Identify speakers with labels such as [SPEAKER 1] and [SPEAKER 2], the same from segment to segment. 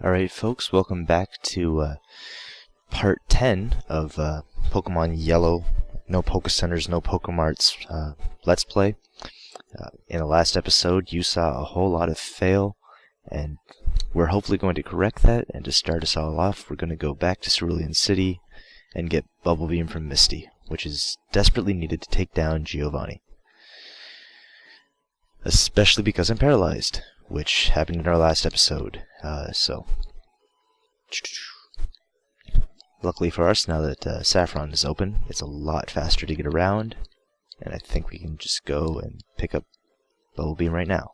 [SPEAKER 1] Alright folks, welcome back to part 10 of Pokemon Yellow, no Pokecenters, no Pokemarts Let's Play. In the last episode you saw a whole lot of fail, and we're hopefully going to correct that, and to start us all off we're going to go back to Cerulean City and get Bubble Beam from Misty, which is desperately needed to take down Giovanni. Especially because I'm paralyzed, which happened in our last episode. Luckily for us, now that Saffron is open, it's a lot faster to get around, and I think we can just go and pick up Bubble Beam right now.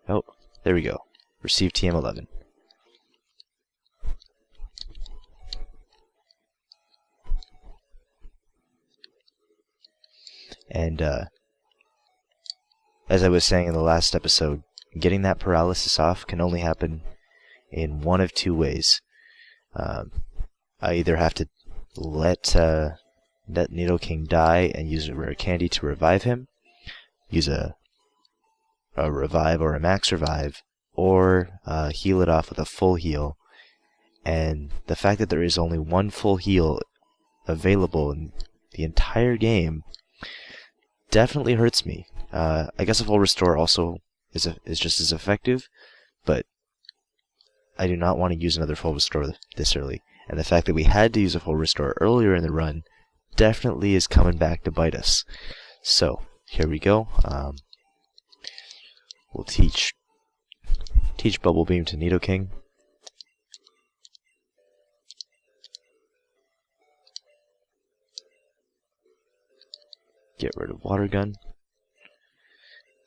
[SPEAKER 1] Oh, there we go. Receive TM11. And, as I was saying in the last episode, getting that paralysis off can only happen in one of two ways. I either have to let Nidoking die and use a rare candy to revive him, use a revive or a max revive, or heal it off with a full heal. And the fact that there is only one full heal available in the entire game definitely hurts me. I guess a full restore also is just as effective, but I do not want to use another full restore this early. And the fact that we had to use a full restore earlier in the run definitely is coming back to bite us. So here we go. We'll teach Bubble Beam to Nidoking. Get rid of Water Gun,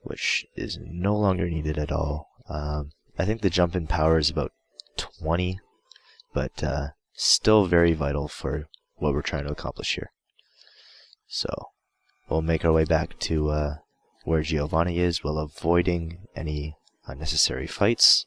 [SPEAKER 1] which is no longer needed at all. I think the jump in power is about 20, but still very vital for what we're trying to accomplish here. So we'll make our way back to where Giovanni is, while avoiding any unnecessary fights.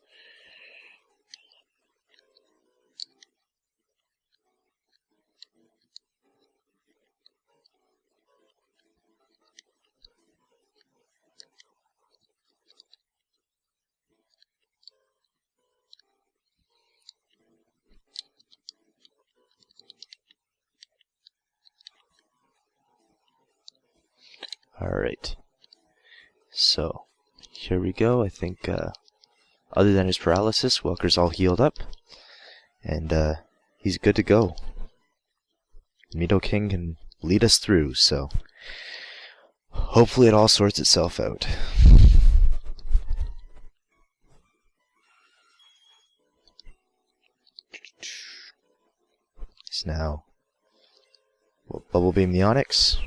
[SPEAKER 1] Alright, so here we go. I think other than his paralysis, Welker's all healed up, and he's good to go. Nidoking can lead us through, so hopefully it all sorts itself out. So now we'll Bubble Beam the Onyx.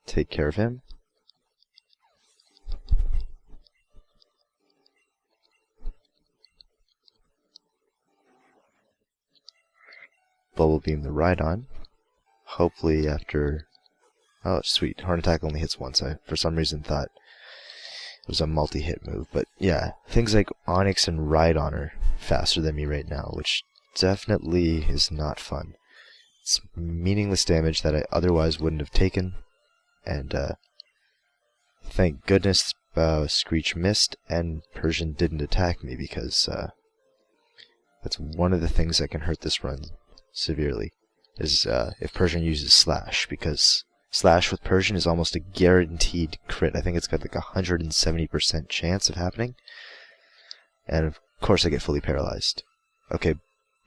[SPEAKER 1] Take care of him. Bubble Beam the Rhydon. Hopefully after... Oh, sweet. Horn Attack only hits once. I, for some reason, thought it was a multi-hit move. But yeah, things like Onyx and Rhydon are faster than me right now, which definitely is not fun. It's meaningless damage that I otherwise wouldn't have taken. And thank goodness Screech missed and Persian didn't attack me, because that's one of the things that can hurt this run severely, is if Persian uses Slash, because Slash with Persian is almost a guaranteed crit. I think it's got like a 170% chance of happening, and of course I get fully paralyzed. Okay,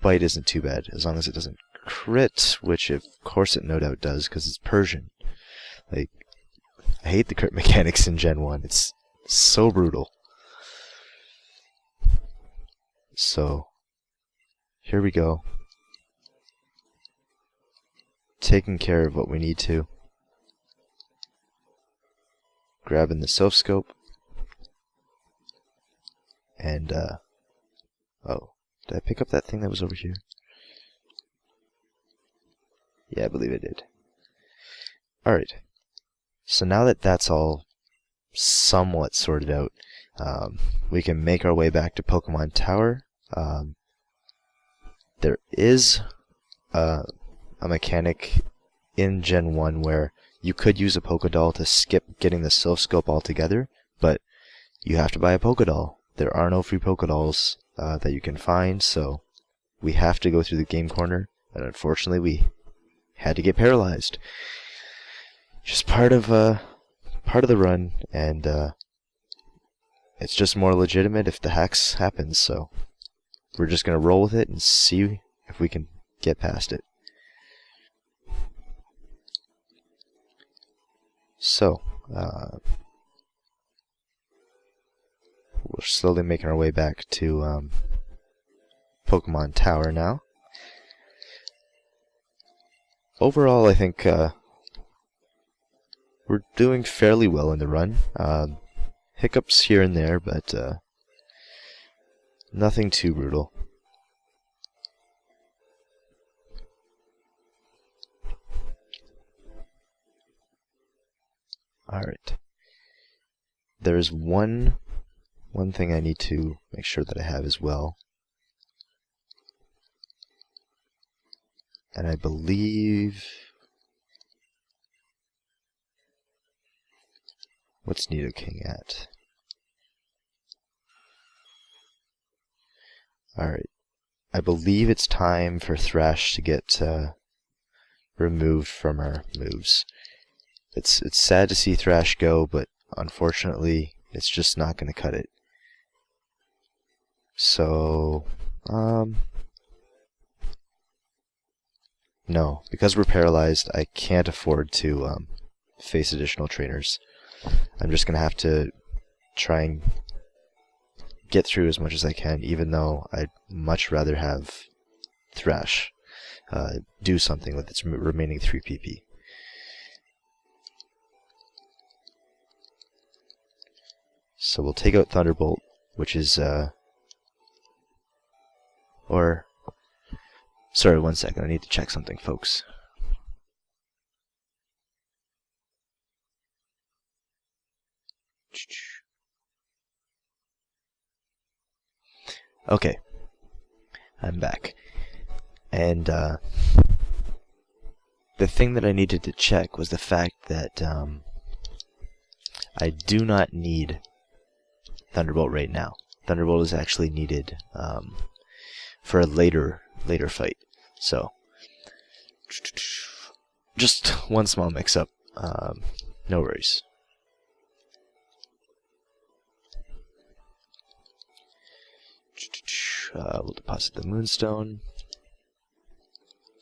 [SPEAKER 1] Bite isn't too bad, as long as it doesn't crit, which of course it no doubt does, because it's Persian. Like, I hate the crit mechanics in Gen 1. It's so brutal. So, here we go. Taking care of what we need to. Grabbing the Soph Scope. And, oh, did I pick up that thing that was over here? Yeah, I believe I did. Alright. So now that that's all somewhat sorted out, we can make our way back to Pokemon Tower. There is a mechanic in Gen 1 where you could use a Pokédoll to skip getting the Sylph Scope altogether, but you have to buy a Pokédoll. There are no free Pokédolls that you can find, so we have to go through the game corner, and unfortunately we had to get paralyzed. Just part of the run, and it's just more legitimate if the hex happens, so we're just gonna roll with it and see if we can get past it. So, we're slowly making our way back to Pokemon Tower now. Overall, I think we're doing fairly well in the run. Hiccups here and there, but nothing too brutal. Alright. There's one thing I need to make sure that I have as well. And I believe... What's Nidoking at? Alright. I believe it's time for Thrash to get removed from our moves. It's sad to see Thrash go, but unfortunately, it's just not going to cut it. So, no, because we're paralyzed, I can't afford to face additional trainers. I'm just going to have to try and get through as much as I can, even though I'd much rather have Thrash do something with its remaining 3 PP. So we'll take out Thunderbolt, which is, sorry, 1 second, I need to check something, folks. Okay, I'm back. And, the thing that I needed to check was the fact that, I do not need Thunderbolt right now. Thunderbolt is actually needed for a later fight. So, just one small mix-up. No worries. We'll deposit the Moonstone.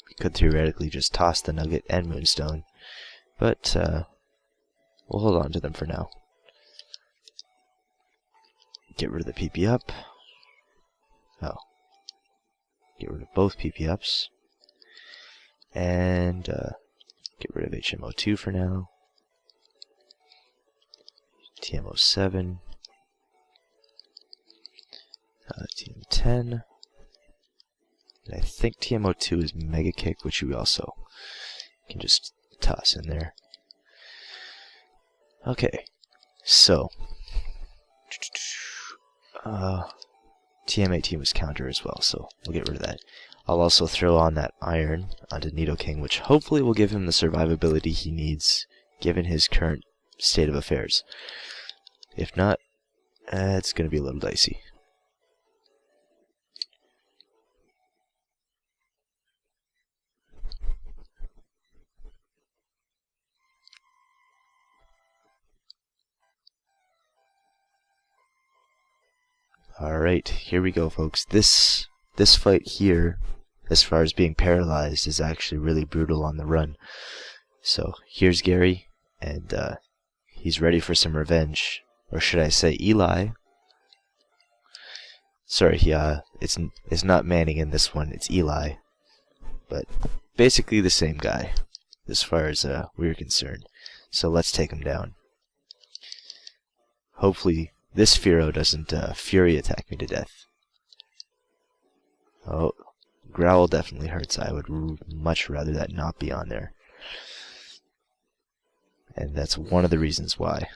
[SPEAKER 1] We could theoretically just toss the Nugget and Moonstone, but we'll hold on to them for now. Get rid of the PP up. Oh. Get rid of both PP ups. And get rid of HMO2 for now. TMO7. TM10. And I think TMO2 is Mega Kick, which we also can just toss in there. Okay. So. TM18 was counter as well, so we'll get rid of that. I'll also throw on that Iron onto Nidoking, which hopefully will give him the survivability he needs, given his current state of affairs. If not, it's going to be a little dicey. Alright, here we go, folks. This fight here, as far as being paralyzed, is actually really brutal on the run. So, here's Gary, and he's ready for some revenge. Or should I say Eli? Sorry, it's not Manning in this one, it's Eli. But basically the same guy, as far as we're concerned. So let's take him down. Hopefully this Fearow doesn't Fury attack me to death. Oh, Growl definitely hurts. I would much rather that not be on there. And that's one of the reasons why.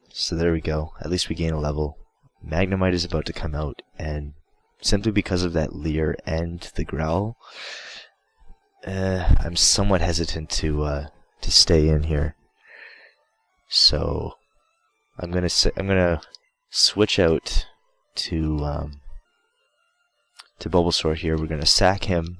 [SPEAKER 1] So there we go. At least we gain a level. Magnemite is about to come out, and simply because of that Leer and the Growl, I'm somewhat hesitant to stay in here. So I'm gonna switch out to Bulbasaur here. We're gonna sack him.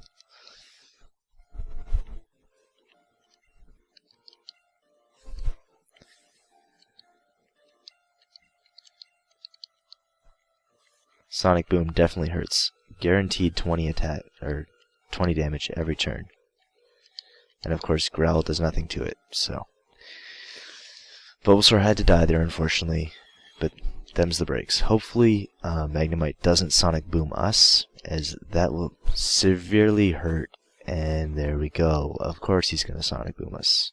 [SPEAKER 1] Sonic Boom definitely hurts. Guaranteed 20 attack or 20 damage every turn. And of course Growl does nothing to it, so Bulbasaur had to die there unfortunately, but them's the breaks. Hopefully Magnemite doesn't Sonic Boom us, as that will severely hurt, and there we go. Of course he's gonna Sonic Boom us.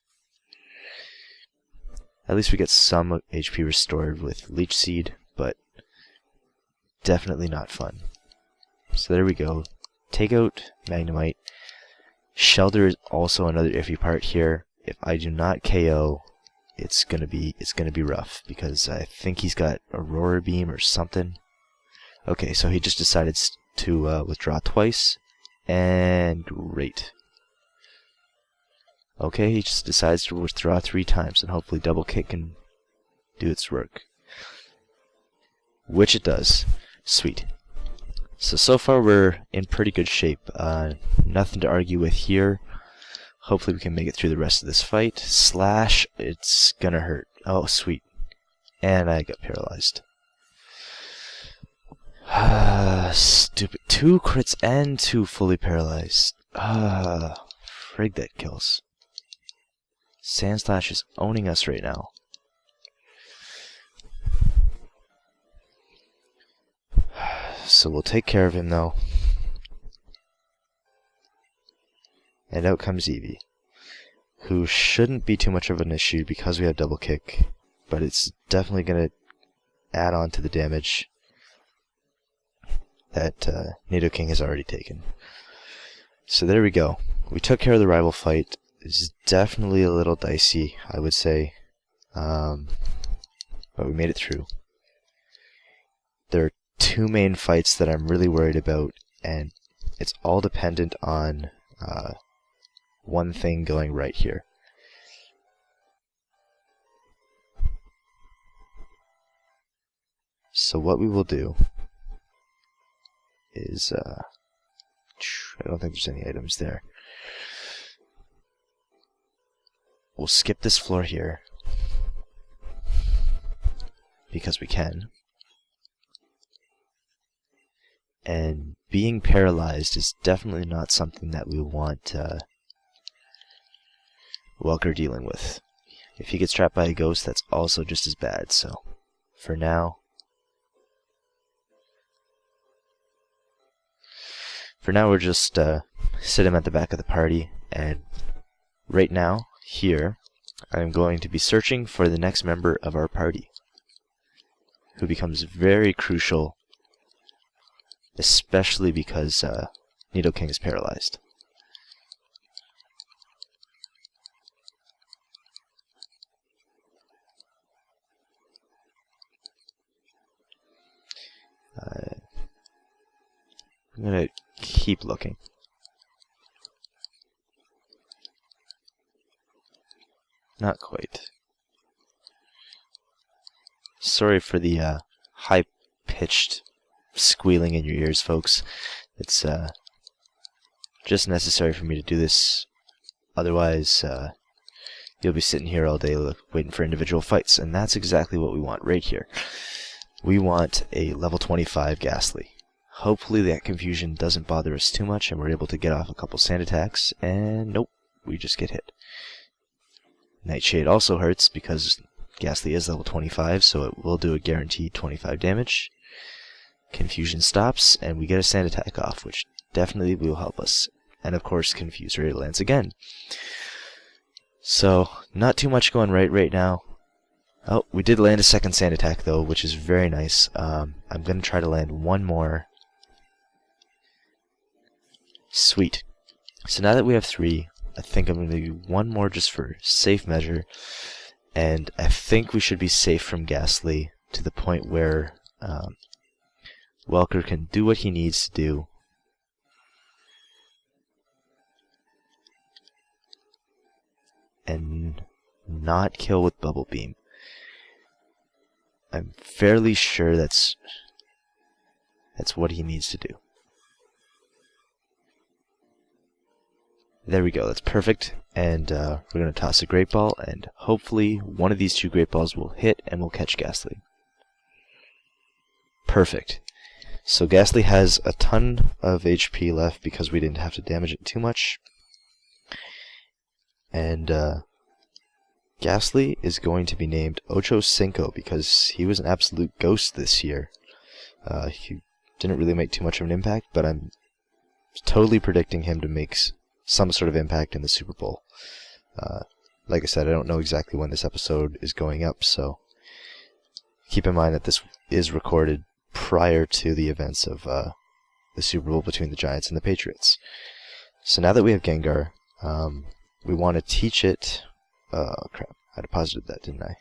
[SPEAKER 1] At least we get some HP restored with Leech Seed, but definitely not fun. So there we go. Take out Magnemite. Shelter is also another iffy part here. If I do not KO, it's gonna be rough, because I think he's got Aurora Beam or something. Okay, so he just decided to withdraw twice, and great. Okay, he just decides to withdraw 3 times, and hopefully Double Kick can do its work, which it does. Sweet. So far we're in pretty good shape. Nothing to argue with here. Hopefully we can make it through the rest of this fight. Slash, it's gonna hurt. Oh, sweet. And I got paralyzed. Stupid. 2 crits and 2 fully paralyzed. Frig, that kills. Sandslash is owning us right now. So we'll take care of him though. And out comes Eevee, who shouldn't be too much of an issue because we have Double Kick, but it's definitely going to add on to the damage that Nidoking has already taken. So there we go. We took care of the rival fight. It's definitely a little dicey, I would say, but we made it through. There are 2 main fights that I'm really worried about, and it's all dependent on one thing going right here. So what we will do is, I don't think there's any items there. We'll skip this floor here, because we can. And being paralyzed is definitely not something that we want Welker dealing with. If he gets trapped by a ghost, that's also just as bad. So, for now, we're just sit him at the back of the party. And right now, here, I'm going to be searching for the next member of our party, who becomes very crucial, especially because Nidoking is paralyzed. I'm gonna keep looking. Not quite. Sorry for the high-pitched squealing in your ears, folks. It's just necessary for me to do this. Otherwise, you'll be sitting here all day waiting for individual fights, and that's exactly what we want right here. We want a level 25 Ghastly. Hopefully that confusion doesn't bother us too much, and we're able to get off a couple sand attacks, and nope, we just get hit. Nightshade also hurts because Ghastly is level 25, so it will do a guaranteed 25 damage. Confusion stops, and we get a sand attack off, which definitely will help us. And of course, Confuser lands again. So, not too much going right now. Oh, we did land a second sand attack though, which is very nice. I'm going to try to land one more. Sweet. So now that we have 3, I think I'm going to do one more just for safe measure. And I think we should be safe from Ghastly to the point where Welker can do what he needs to do. not kill with Bubble Beam. I'm fairly sure that's what he needs to do. There we go, that's perfect. And we're going to toss a Great Ball, and hopefully one of these two Great Balls will hit and will catch Ghastly. Perfect. So Ghastly has a ton of HP left because we didn't have to damage it too much. And Ghastly is going to be named Ocho Cinco because he was an absolute ghost this year. He didn't really make too much of an impact, but I'm totally predicting him to make some sort of impact in the Super Bowl. Like I said, I don't know exactly when this episode is going up, so keep in mind that this is recorded prior to the events of the Super Bowl between the Giants and the Patriots. So now that we have Gengar, we want to teach it... Oh crap, I deposited that, didn't I?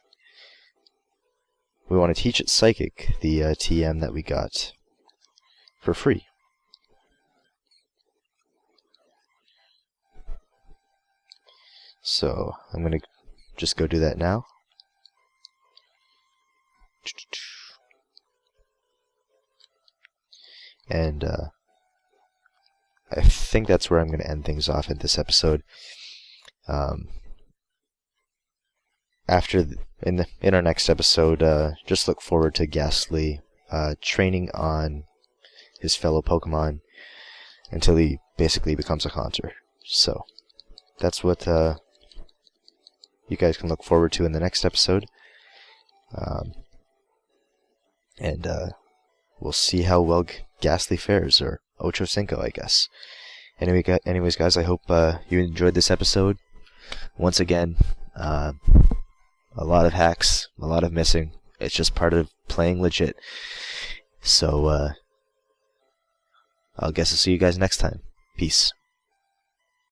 [SPEAKER 1] We want to teach it Psychic, the TM that we got for free. So I'm going to just go do that now. And I think that's where I'm going to end things off in this episode. In our next episode, just look forward to Ghastly training on his fellow Pokemon until he basically becomes a Haunter. So that's what you guys can look forward to in the next episode. And we'll see how well Ghastly fares, or Ocho Cinco, I guess. Anyways, guys, I hope you enjoyed this episode. Once again, a lot of hacks, a lot of missing. It's just part of playing legit. So, I'll see you guys next time. Peace.